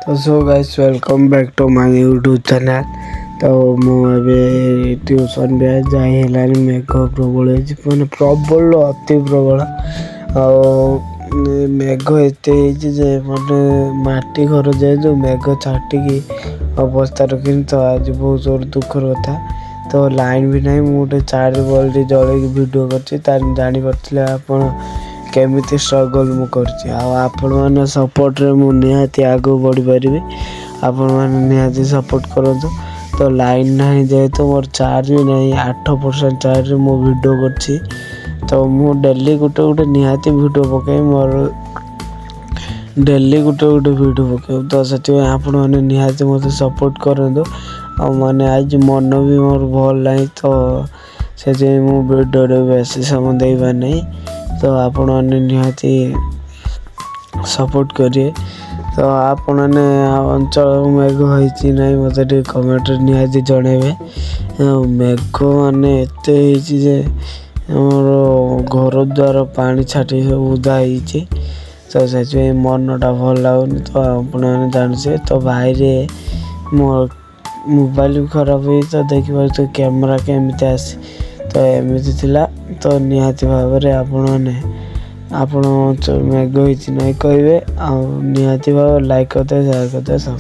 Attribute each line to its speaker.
Speaker 1: तो so guys welcome back to my YouTube channel. तो मुझे ट्यूशन भी जाए मेघ प्रबल मैंने प्रबल अति प्रबल मेघ एत मैंने माटी घर जाए जो मेघ छाटिकी अवस्था रखी। तो आज बहुत जोर दुखर कथा। तो लाइन भी ना मुझे चार्ज बल्ब जल वीडियो कर जापारे आप केमिति स्ट्रगल मु करछि। आपण माने सपोर्ट रे मु निहाती आगु बढ़ी पारिबे। आपण माने निहाती सपोर्ट करतो। तो लाइन नहीं जाए तो मोर चार्ज भी नहीं 8% चार्ज रे मु वीडियो करछि। तो मु डेली गुटे गुटे निहाती वीडियो पके मोर डेली गुटे गुटे वीडियो पके। तो सेति आपण माने निहाती मते सपोर्ट करतो। आ माने आज मन भी मोर भल नहीं। तो सेति मु वीडियो रे बेसी समय देबा नहीं। तो आपण माने निहाती सपोर्ट करिए। तो आपण माने अंचल मेघ होइछि नहीं मते टे कमेंट रे निहाती जणेबे। मेघ माने एते होइछि जे हमर घर द्वार पानी छाटी सब उदा होइछि। तो सेति मनटा भल लागुनी। तो आपण माने जानछे तो बाहरे मोर मोबाइल भी खराब होई। तो देखिबा तो कैमरा केमिति आसी तो एमिति थिला। तो निहाती भाबरे आपण मेघ होइछि नहीं कहबे। आ निहाती भाव लाइक करते शेयर करते सब।